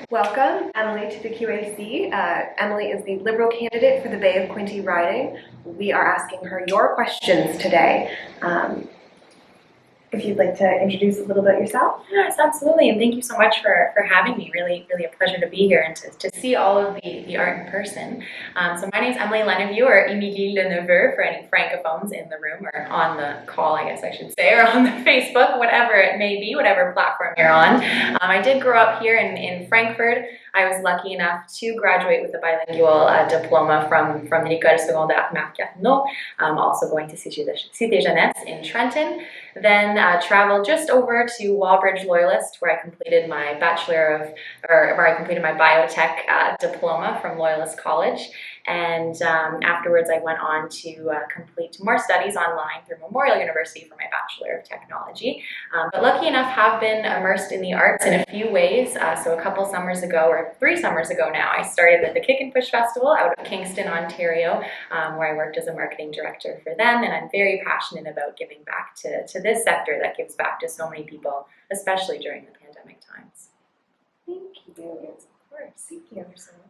Welcome, Emily, to the QAC. Emily is the Liberal candidate for the Bay of Quinte riding. We are asking her your questions today. If you'd like to introduce a little bit yourself. Yes, absolutely, and thank you so much for having me. Really a pleasure to be here and to see all of the art in person. So my name is Emilie Leneveu, or Emilie Leneveu for any francophones in the room or on the call, I guess I should say, or on the Facebook, whatever it may be, whatever platform you're on. I did grow up here in Frankfurt. I was lucky enough to graduate with a bilingual diploma from the École Secondaire Marc Carnot, also going to Cité Jeunesse in Trenton. Then traveled just over to Wallbridge Loyalist, where I completed my biotech diploma from Loyalist College. And afterwards, I went on to complete more studies online through Memorial University for my Bachelor of Technology. But lucky enough, have been immersed in the arts in a few ways. So a couple summers ago, or 3 summers ago now, I started at the Kick and Push Festival out of Kingston, Ontario, where I worked as a marketing director for them. And I'm very passionate about giving back to this sector that gives back to so many people, especially during the pandemic times. Thank you. Yes, of course. Thank you. You're so welcome.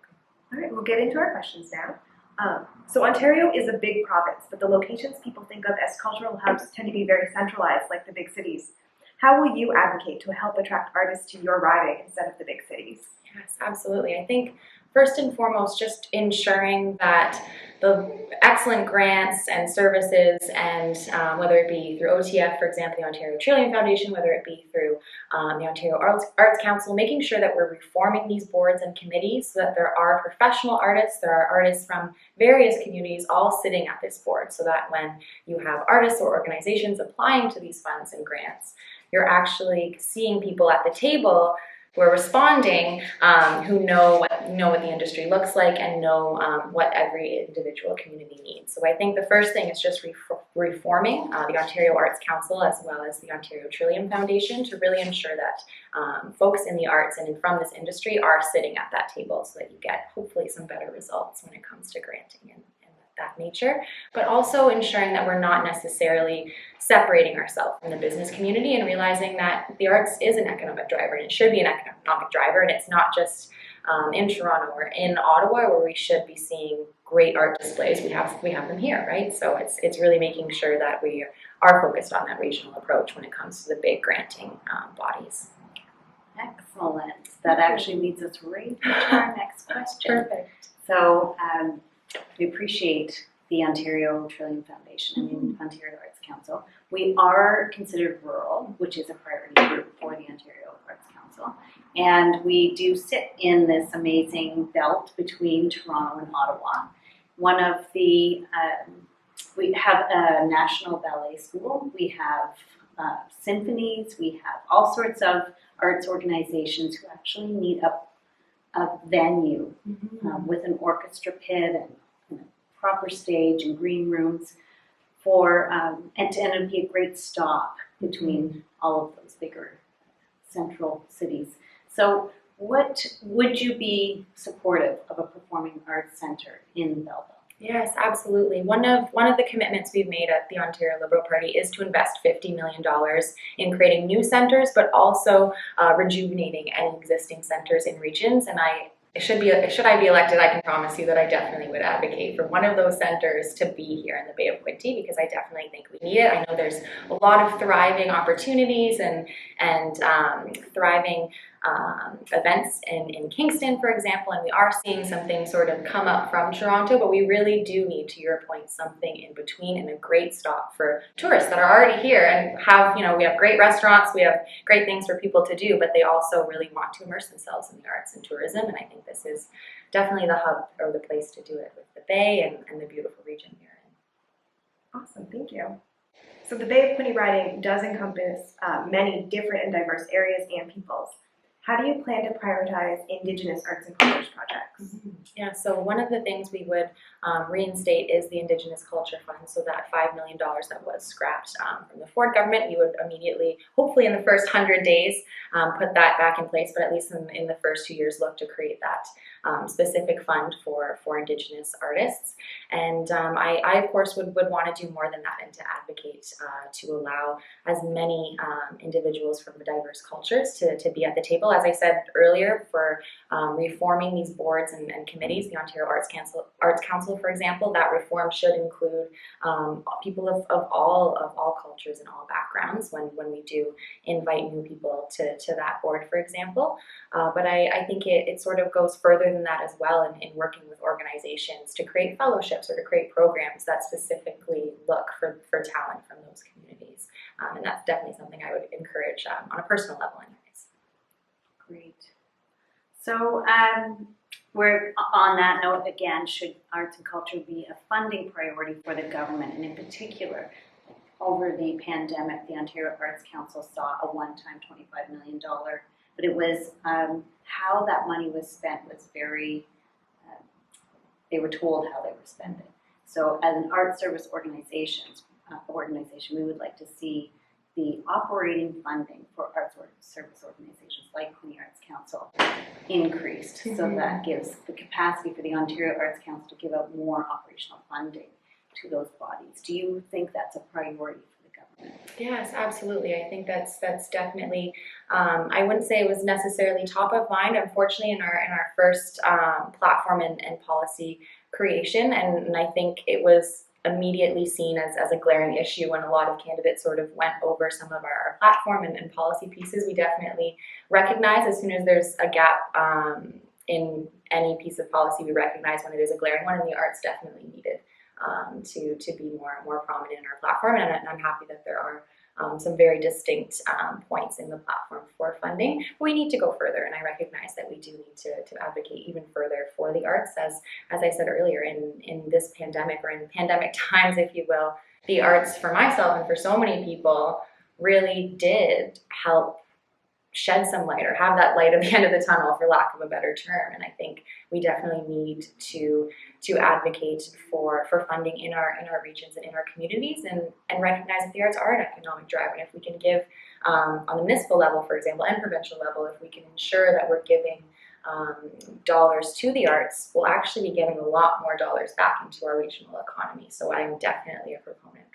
All right, we'll get into our questions now. So Ontario is a big province, but the locations people think of as cultural hubs tend to be very centralized, like the big cities. How will you advocate to help attract artists to your riding instead of the big cities? Yes, absolutely. I think first and foremost, just ensuring that the excellent grants and services, and whether it be through OTF, for example, the Ontario Trillium Foundation, whether it be through the Ontario Arts Council, making sure that we're reforming these boards and committees so that there are professional artists, there are artists from various communities all sitting at this board, so that when you have artists or organizations applying to these funds and grants, you're actually seeing people at the table who are responding, who know what the industry looks like and know what every individual community needs. So I think the first thing is just reforming the Ontario Arts Council as well as the Ontario Trillium Foundation to really ensure that folks in the arts and from this industry are sitting at that table so that you get hopefully some better results when it comes to granting and that nature, but also ensuring that we're not necessarily separating ourselves from the business community and realizing that the arts is an economic driver and it should be an economic driver, and it's not just in Toronto or in Ottawa where we should be seeing great art displays. We have them here, right? So it's really making sure that we are focused on that regional approach when it comes to the big granting bodies. Excellent. That actually leads us right to our next question. Perfect. So we appreciate the Ontario Trillium Foundation and the Ontario Arts Council. We are considered rural, which is a priority group for the Ontario Arts Council. And we do sit in this amazing belt between Toronto and Ottawa. One of the, we have a national ballet school, we have symphonies, we have all sorts of arts organizations who actually need a venue with an orchestra pit and a proper stage and green rooms for and it'd be a great stop between all of those bigger central cities. So what would you be supportive of a performing arts center in Belleville? Yes, absolutely. One of the commitments we've made at the Ontario Liberal Party is to invest $50 million in creating new centers, but also rejuvenating any existing centers in regions. And should I be elected, I can promise you that I definitely would advocate for one of those centers to be here in the Bay of Quinte, because I definitely think we need it. I know there's a lot of thriving opportunities and thriving events in Kingston, for example, and we are seeing some things sort of come up from Toronto, but we really do need, to your point, something in between and a great stop for tourists that are already here and have, we have great restaurants, we have great things for people to do, but they also really want to immerse themselves in the arts and tourism, and I think this is definitely the hub or the place to do it with the Bay and the beautiful region we're in. Awesome, thank you. So the Bay of Quinte riding does encompass many different and diverse areas and peoples. How do you plan to prioritize Indigenous arts and cultures projects? Yeah, so one of the things we would reinstate is the Indigenous Culture Fund, so that $5 million that was scrapped from the Ford government, we would immediately, hopefully in the first 100 days, put that back in place, but at least in the first 2 years, look to create that specific fund for Indigenous artists. And I of course, would want to do more than that and to advocate to allow as many individuals from the diverse cultures to be at the table. as I said earlier, for reforming these boards and committees. The Ontario Arts Council, for example, that reform should include people of all cultures and all backgrounds when we do invite new people to that board, for example. But I think it sort of goes further than that as well in working with organizations to create fellowships or to create programs that specifically look for talent from those communities. And that's definitely something I would encourage on a personal level anyways. Great. So we're on that note again, should arts and culture be a funding priority for the government? And in particular, over the pandemic, the Ontario Arts Council saw a one-time $25 million, but it was how that money was spent was very, they were told how they were spending. So as an art service organization, we would like to see the operating funding for arts service organizations like the Arts Council increased, so that gives the capacity for the Ontario Arts Council to give out more operational funding to those bodies. Do you think that's a priority for the government? Yes, absolutely. I think that's definitely. I wouldn't say it was necessarily top of mind, unfortunately, in our first platform and policy creation, and I think it was immediately seen as a glaring issue when a lot of candidates sort of went over some of our platform and policy pieces. We definitely recognize as soon as there's a gap in any piece of policy, we recognize when it is a glaring one, and the arts definitely needed to be more prominent in our platform. And I'm happy that there are some very distinct points in the platform for funding. We need to go further, and I recognize that we do need to advocate even further for the arts. As I said earlier, in this pandemic, or in pandemic times, if you will, the arts for myself and for so many people really did help shed some light, or have that light at the end of the tunnel, for lack of a better term. And I think we definitely need to advocate for funding in our regions and in our communities, and recognize that the arts are an economic driver. And if we can give on the municipal level, for example, and provincial level, if we can ensure that we're giving dollars to the arts, we'll actually be getting a lot more dollars back into our regional economy. So I'm definitely a proponent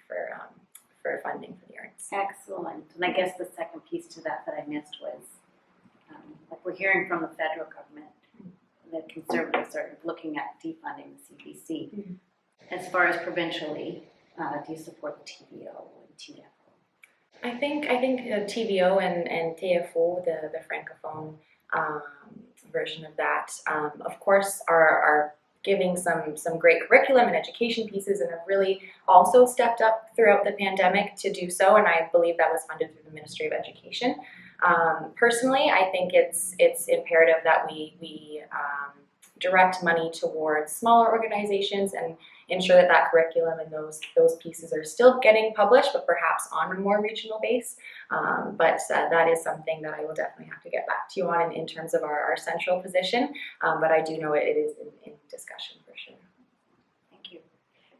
for funding for the arts. Excellent. And I guess the second piece to that I missed was, like we're hearing from the federal government, the Conservatives are looking at defunding the CBC. Mm-hmm. As far as provincially, do you support the TVO and TFO? I think TVO and TFO, the francophone version of that, of course, are giving some great curriculum and education pieces, and have really also stepped up throughout the pandemic to do so, and I believe that was funded through the Ministry of Education. Personally, I think it's imperative that we direct money towards smaller organizations and ensure that curriculum and those pieces are still getting published, but perhaps on a more regional base. But that is something that I will definitely have to get back to you on in terms of our central position. But I do know it is in discussion for sure. Thank you.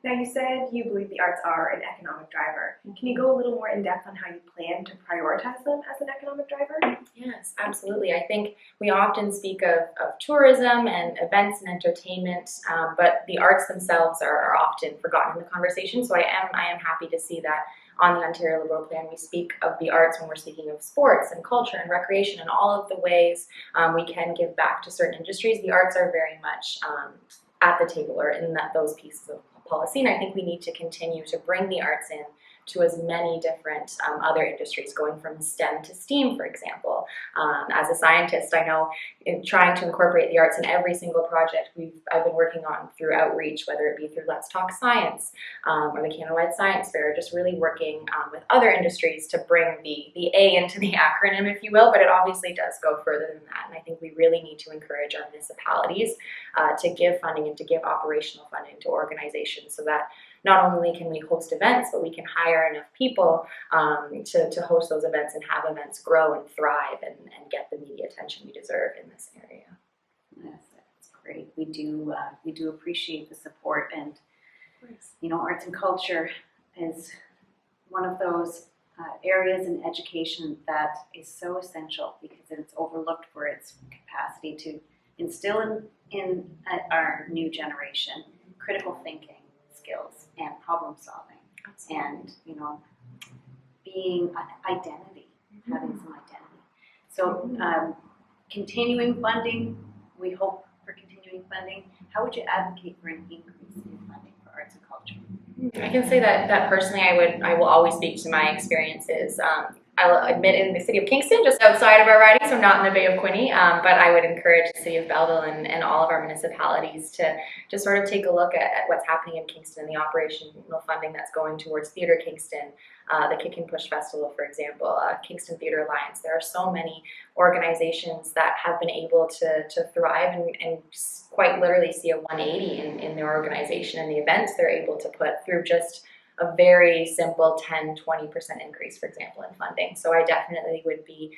Now, you said you believe the arts are an economic driver. Can you go a little more in depth on how you plan to prioritize them as an economic driver? Yes, absolutely. I think we often speak of tourism and events and entertainment, but the arts themselves are often forgotten in the conversation. So I am happy to see that on the Ontario Liberal Plan we speak of the arts when we're speaking of sports and culture and recreation and all of the ways we can give back to certain industries. The arts are very much at the table, or in those pieces of policy, and I think we need to continue to bring the arts in to as many different other industries, going from STEM to STEAM, for example. As a scientist, I know in trying to incorporate the arts in every single project I've been working on through outreach, whether it be through Let's Talk Science or the Canada-wide Science Fair, just really working with other industries to bring the A into the acronym, if you will, but it obviously does go further than that, and I think we really need to encourage our municipalities to give funding and to give operational funding to organizations, so that not only can we host events, but we can hire enough people to host those events and have events grow and thrive and get the media attention we deserve in this area. Yes, that's great. We do appreciate the support, and arts and culture is one of those areas in education that is so essential because it's overlooked for its capacity to instill in our new generation critical thinking skills and problem solving. Absolutely. And being identity, having some identity. So continuing funding, we hope for continuing funding. How would you advocate for an increase in funding for arts and culture? I can say that personally, I will always speak to my experiences. I'll admit in the city of Kingston, just outside of our riding, so not in the Bay of Quinte, but I would encourage the city of Belleville and all of our municipalities to just sort of take a look at what's happening in Kingston, the operational funding that's going towards Theatre Kingston, the Kick and Push Festival, for example, Kingston Theatre Alliance. There are so many organizations that have been able to thrive and quite literally see a 180 in their organization and the events they're able to put through just a very simple 10-20% increase, for example, in funding. So I definitely would be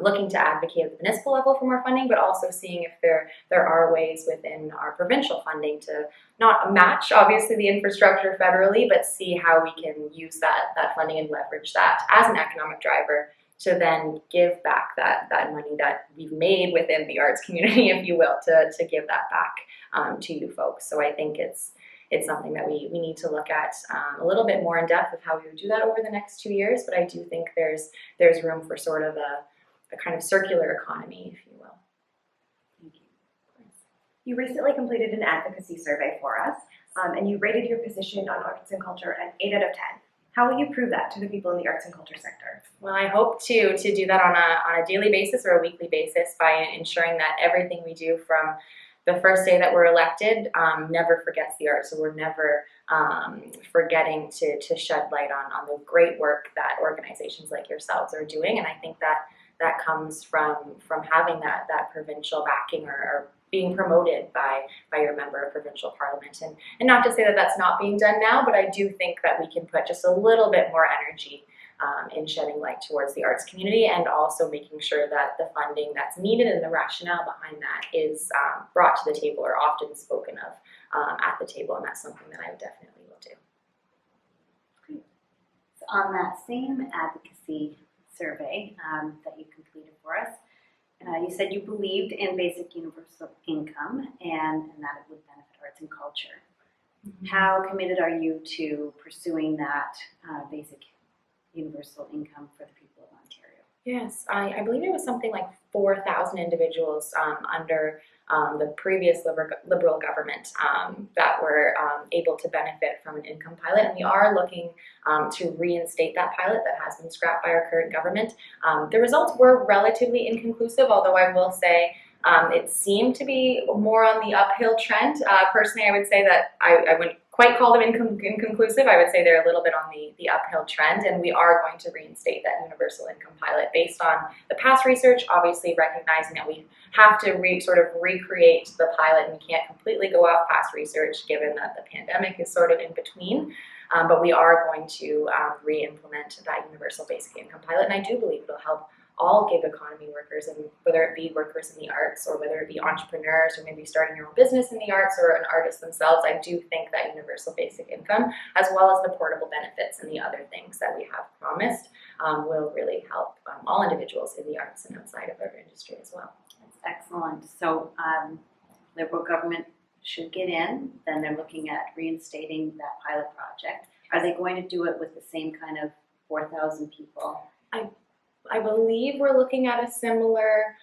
looking to advocate at the municipal level for more funding, but also seeing if there are ways within our provincial funding to not match, obviously, the infrastructure federally, but see how we can use that funding and leverage that as an economic driver to then give back that money that we've made within the arts community, if you will, to give that back to you folks. So I think it's something that we need to look at a little bit more in depth of how we would do that over the next 2 years, but I do think there's room for sort of a kind of circular economy, if you will. Thank you. You recently completed an advocacy survey for us, and you rated your position on arts and culture an 8 out of 10. How will you prove that to the people in the arts and culture sector? Well, I hope to do that on a daily basis or a weekly basis by ensuring that everything we do from the first day that we're elected never forgets the arts. So we're never forgetting to shed light on the great work that organizations like yourselves are doing. And I think that comes from having that provincial backing or being promoted by your member of provincial parliament. And not to say that that's not being done now, but I do think that we can put just a little bit more energy in shedding light towards the arts community, and also making sure that the funding that's needed and the rationale behind that is brought to the table or often spoken of at the table, and that's something that I definitely will do. Great. So on that same advocacy survey that you completed for us, you said you believed in basic universal income and that it would benefit arts and culture. Mm-hmm. How committed are you to pursuing that basic universal income for the people of Ontario? Yes, I believe it was something like 4,000 individuals under the previous Liberal government that were able to benefit from an income pilot, and we are looking to reinstate that pilot that has been scrapped by our current government. The results were relatively inconclusive, although I will say it seemed to be more on the uphill trend. Personally, I would say that I wouldn't quite call them inconclusive. I would say they're a little bit on the uphill trend, and we are going to reinstate that universal income pilot based on the past research, obviously recognizing that we have to sort of recreate the pilot, and we can't completely go off past research given that the pandemic is sort of in between. But we are going to re-implement that universal basic income pilot, and I do believe it'll help all gig economy workers, and whether it be workers in the arts or whether it be entrepreneurs or maybe starting your own business in the arts or an artist themselves, I do think that universal basic income, as well as the portable benefits and the other things that we have promised, will really help all individuals in the arts and outside of our industry as well. That's excellent. So Liberal government should get in, then they're looking at reinstating that pilot project. Are they going to do it with the same kind of 4,000 people? I believe we're looking at a similar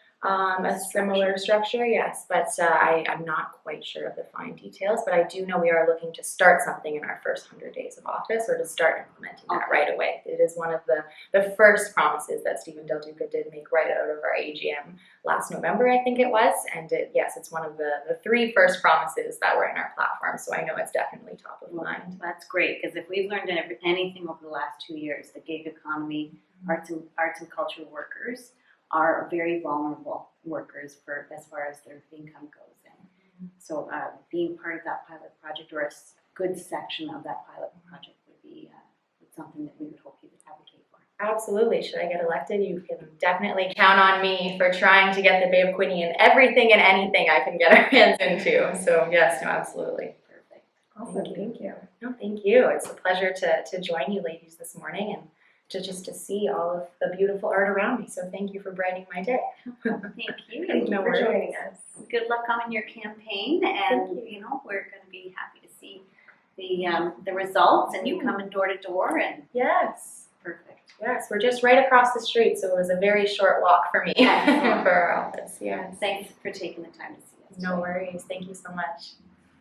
structure, yes, but I'm not quite sure of the fine details, but I do know we are looking to start something in our first 100 days of office, or to start implementing that right away. It is one of the first promises that Stephen Del Duca did make right out of our AGM last November, I think it was, and yes, it's one of the 3 first promises that were in our platform, so I know it's definitely top of mind. That's great, because if we've learned anything over the last 2 years, the gig economy, arts and culture workers are very vulnerable workers as far as their income goes. And so being part of that pilot project, or a good section of that pilot project, would be something that we would hope you would advocate for. Absolutely. Should I get elected, you can definitely count on me for trying to get the Bay of Quinte in everything and anything I can get our hands into. So yes, no, absolutely. Perfect. Awesome. Thank you. No, thank you. It's a pleasure to join you ladies this morning and to see all of the beautiful art around me. So thank you for brightening my day. Thank you. Thank you for joining us. Good luck on your campaign, and we're going to be happy to see the results and you coming door to door. And yes, perfect. Yes, we're just right across the street, so it was a very short walk for me Excellent. for our office. Yes. Thanks for taking the time to see us. No worries. Thank you so much.